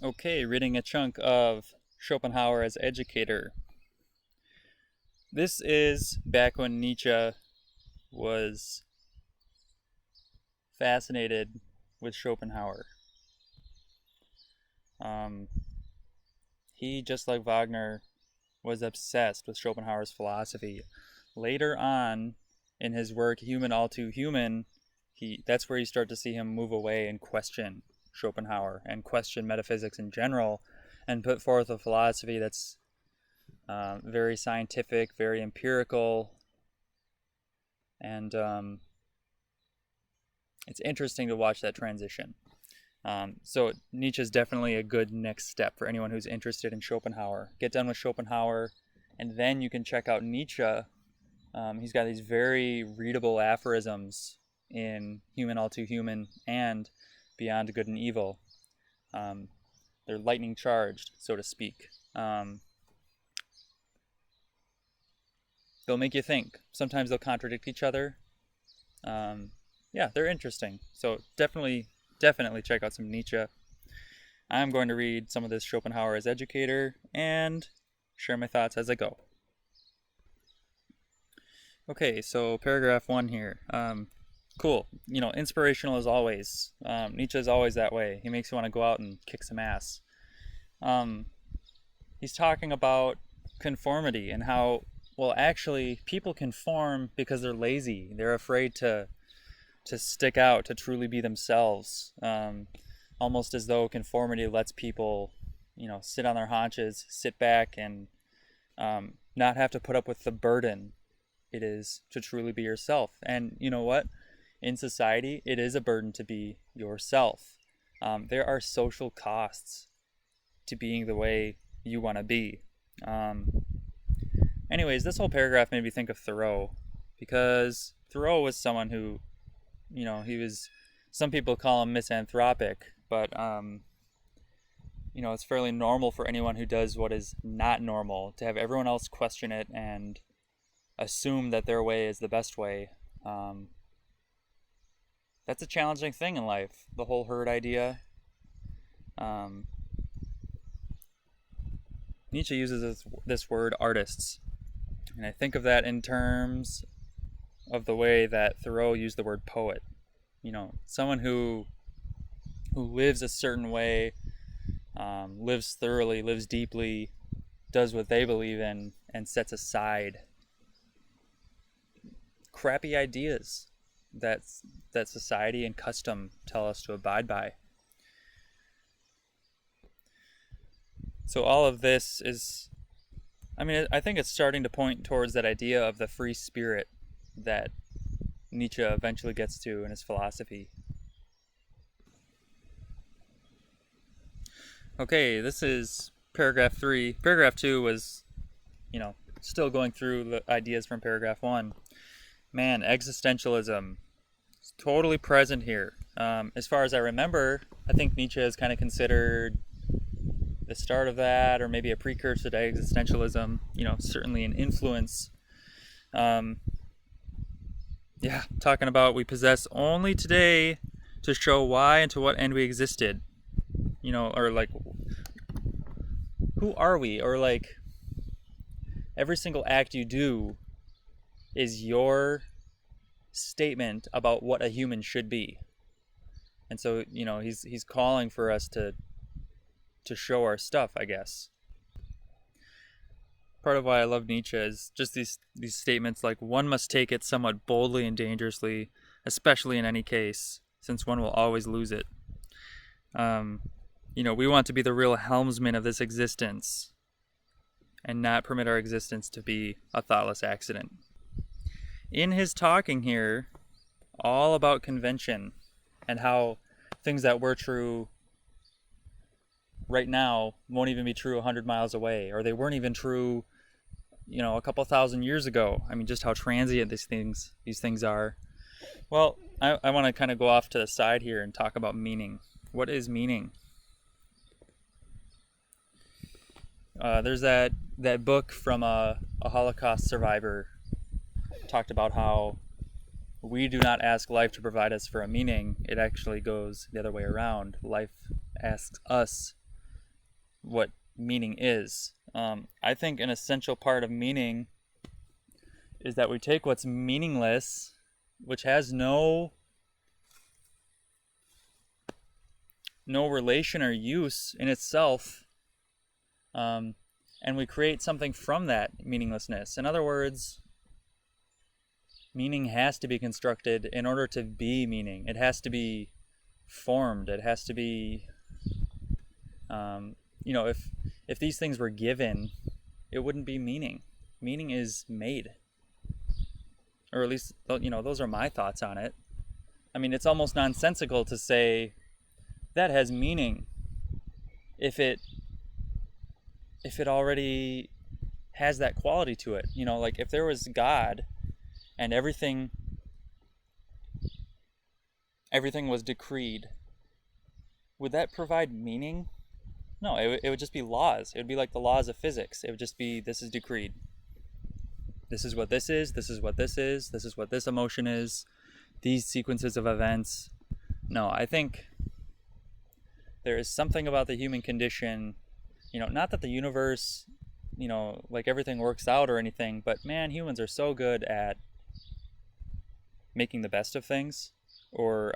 Okay, reading a chunk of Schopenhauer as Educator. This is back when Nietzsche was fascinated with Schopenhauer. Um, he, just like Wagner, was obsessed with Schopenhauer's philosophy. Later on in his work, Human All Too Human, that's where you start to see him move away and question Schopenhauer and question metaphysics in general and put forth a philosophy that's very scientific, very empirical, and it's interesting to watch that transition. So Nietzsche is definitely a good next step for anyone who's interested in Schopenhauer. Get done with Schopenhauer, and then you can check out Nietzsche. He's got these very readable aphorisms in Human All Too Human and Beyond Good and Evil. They're lightning charged, so to speak. They'll make you think. Sometimes they'll contradict each other. Yeah, they're interesting. So definitely check out some Nietzsche. I'm going to read some of this Schopenhauer as Educator and share my thoughts as I go. Okay, so paragraph 1 here. Cool. Inspirational as always. Nietzsche is always that way. He makes you want to go out and kick some ass. He's talking about conformity and how, well, actually, people conform because they're lazy. They're afraid to stick out, to truly be themselves. Almost as though conformity lets people, sit on their haunches, sit back, and not have to put up with the burden it is to truly be yourself. And you know what? In society, it is a burden to be yourself. There are social costs to being the way you want to be. Anyways, this whole paragraph made me think of Thoreau, because Thoreau was someone who, some people call him misanthropic, but, it's fairly normal for anyone who does what is not normal to have everyone else question it and assume that their way is the best way. That's a challenging thing in life, the whole herd idea. Nietzsche uses this word artists, and I think of that in terms of the way that Thoreau used the word poet. Someone who lives a certain way, lives thoroughly, lives deeply, does what they believe in, and sets aside crappy ideas that society and custom tell us to abide by. So all of this is, I think it's starting to point towards that idea of the free spirit that Nietzsche eventually gets to in his philosophy. Okay, this is paragraph 3. Paragraph 2 was, still going through the ideas from paragraph 1. Man, existentialism is totally present here. As far as I remember, I think Nietzsche is kind of considered the start of that, or maybe a precursor to existentialism. Certainly an influence. Talking about we possess only today to show why and to what end we existed. Or like, who are we? Or like, every single act you do is your statement about what a human should be. And so, he's calling for us to show our stuff, I guess. Part of why I love Nietzsche is just these statements like, one must take it somewhat boldly and dangerously, especially in any case, since one will always lose it. We want to be the real helmsman of this existence and not permit our existence to be a thoughtless accident. In his talking here, all about convention and how things that were true right now won't even be true 100 miles away, or they weren't even true, a couple thousand years ago. Just how transient these things are. Well, I want to kind of go off to the side here and talk about meaning. What is meaning? There's that book from a Holocaust survivor, talked about how we do not ask life to provide us for a meaning. It actually goes the other way around. Life asks us what meaning is. I think an essential part of meaning is that we take what's meaningless, which has no relation or use in itself, and we create something from that meaninglessness. In other words, meaning has to be constructed in order to be meaning. It has to be formed. It has to be, if these things were given, it wouldn't be meaning. Meaning is made. Or at least, those are my thoughts on it. I mean, it's almost nonsensical to say that has meaning if it already has that quality to it. Like if there was God and everything was decreed, would that provide meaning? No, it would just be laws. It would be like the laws of physics. It would just be, this is decreed. This is what this is. This is what this is. This is what this emotion is. These sequences of events. No, I think there is something about the human condition, not that the universe, like everything works out or anything, but man, humans are so good at making the best of things, or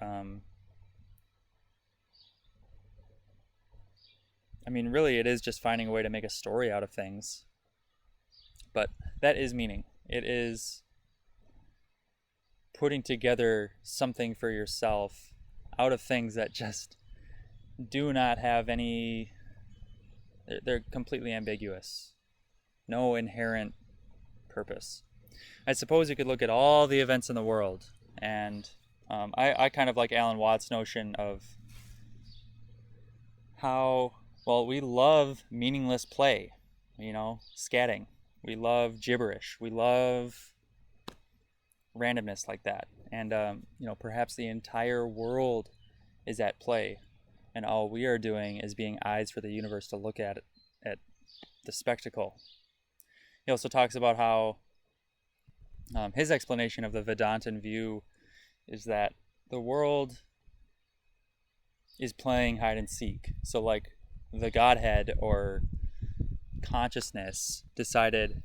really it is just finding a way to make a story out of things. But that is meaning. It is putting together something for yourself out of things that just do not have any, they're completely ambiguous. No inherent purpose. I suppose you could look at all the events in the world, and I kind of like Alan Watts' notion of how, we love meaningless play, scatting. We love gibberish. We love randomness like that. And, perhaps the entire world is at play, and all we are doing is being eyes for the universe to look at the spectacle. He also talks about how his explanation of the Vedantan view is that the world is playing hide and seek. So like the Godhead or consciousness decided,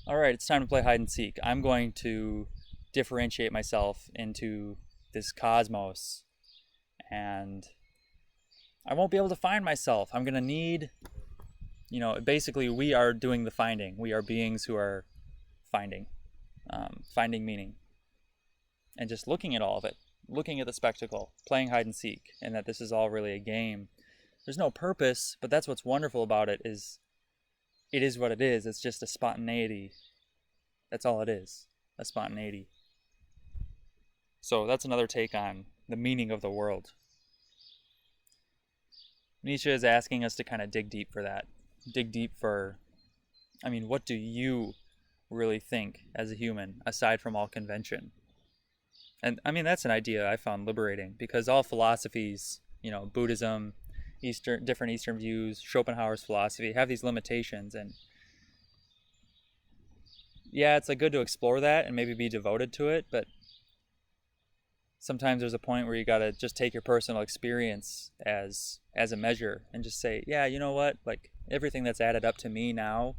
all right, it's time to play hide and seek. I'm going to differentiate myself into this cosmos, and I won't be able to find myself. I'm going to need, basically we are doing the finding. We are beings who are finding meaning, and just looking at all of it, looking at the spectacle, playing hide and seek, and that this is all really a game. There's no purpose, but that's what's wonderful about it is what it is. It's just a spontaneity. That's all it is, a spontaneity. So that's another take on the meaning of the world. Nietzsche is asking us to kind of dig deep for that. Dig deep for, what do you really think as a human, aside from all convention? And that's an idea I found liberating, because all philosophies, Buddhism, different Eastern views, Schopenhauer's philosophy, have these limitations. And yeah, it's good to explore that and maybe be devoted to it, but sometimes there's a point where you got to just take your personal experience as a measure and just say, yeah, you know what, like everything that's added up to me now,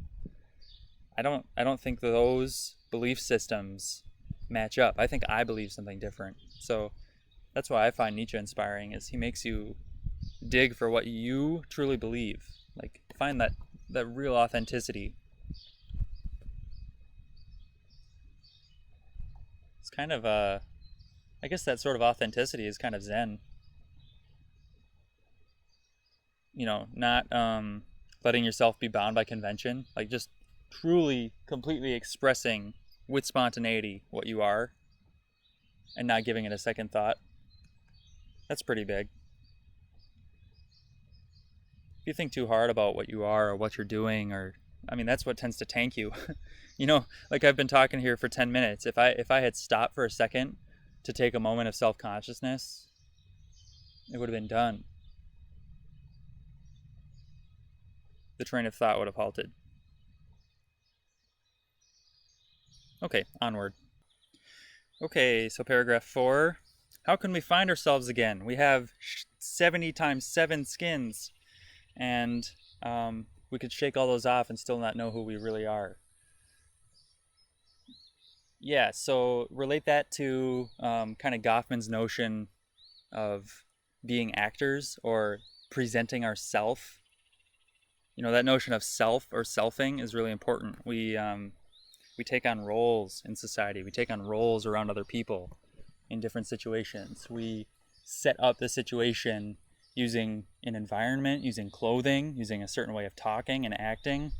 I don't think those belief systems match up. I think I believe something different. So that's why I find Nietzsche inspiring, is he makes you dig for what you truly believe, like find that real authenticity. It's kind of I guess that sort of authenticity is kind of Zen. Not letting yourself be bound by convention, like just truly, completely expressing with spontaneity what you are and not giving it a second thought. That's pretty big. If you think too hard about what you are or what you're doing, or that's what tends to tank you. Like I've been talking here for 10 minutes. If I had stopped for a second to take a moment of self-consciousness, it would have been done. The train of thought would have halted. Okay, onward. Okay, so paragraph 4. How can we find ourselves again? We have 70 times 7 skins, and we could shake all those off and still not know who we really are. Yeah, so relate that to kind of Goffman's notion of being actors or presenting ourself. That notion of self or selfing is really important. We take on roles in society. We take on roles around other people in different situations. We set up the situation using an environment, using clothing, using a certain way of talking and acting.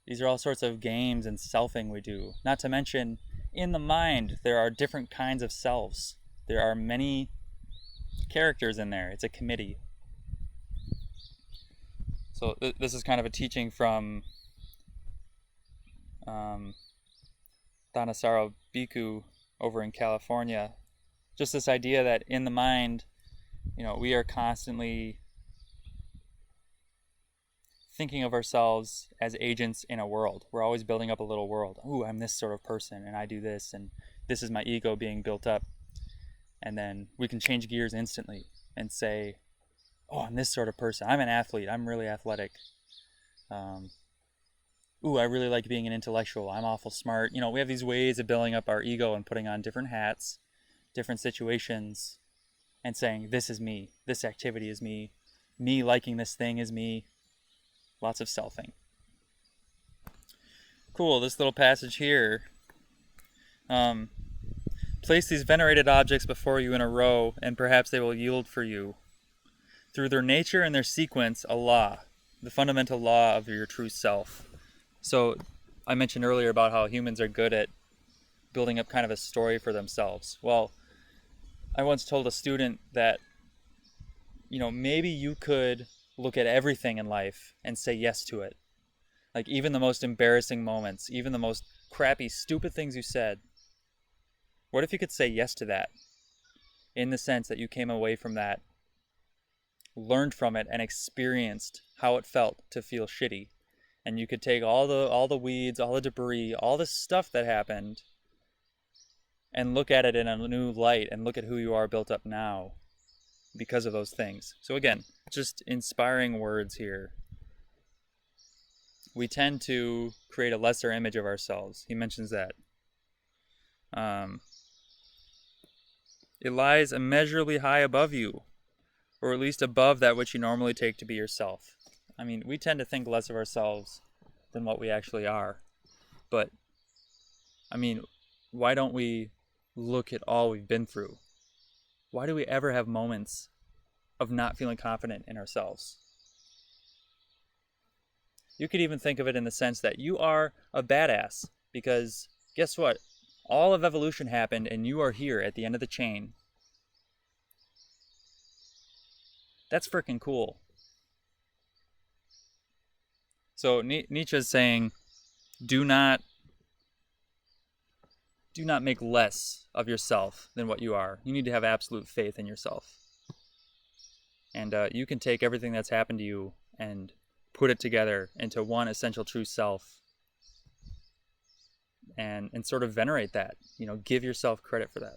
These are all sorts of games and selfing we do. Not to mention, in the mind, there are different kinds of selves. There are many characters in there. It's a committee. So this is kind of a teaching from Thanissaro Bhikkhu over in California. Just this idea that in the mind, we are constantly thinking of ourselves as agents in a world. We're always building up a little world. Ooh, I'm this sort of person, and I do this, and this is my ego being built up. And then we can change gears instantly and say, oh, I'm this sort of person. I'm an athlete. I'm really athletic. Ooh, I really like being an intellectual. I'm awful smart. We have these ways of building up our ego and putting on different hats, different situations, and saying, this is me. This activity is me. Me liking this thing is me. Lots of selfing. Cool, this little passage here. Place these venerated objects before you in a row, and perhaps they will yield for you, through their nature and their sequence, a law, the fundamental law of your true self. So I mentioned earlier about how humans are good at building up kind of a story for themselves. Well, I once told a student that, maybe you could look at everything in life and say yes to it. Like even the most embarrassing moments, even the most crappy, stupid things you said. What if you could say yes to that? In the sense that you came away from that, learned from it, and experienced how it felt to feel shitty. And you could take all the weeds, all the debris, all the stuff that happened, and look at it in a new light and look at who you are built up now because of those things. So again, just inspiring words here. We tend to create a lesser image of ourselves. He mentions that. It lies immeasurably high above you, or at least above that which you normally take to be yourself. I mean, we tend to think less of ourselves than what we actually are. But, why don't we look at all we've been through? Why do we ever have moments of not feeling confident in ourselves? You could even think of it in the sense that you are a badass, because guess what? All of evolution happened and you are here at the end of the chain. That's freaking cool. So Nietzsche is saying, do not make less of yourself than what you are. You need to have absolute faith in yourself. And you can take everything that's happened to you and put it together into one essential true self, and sort of venerate that. Give yourself credit for that.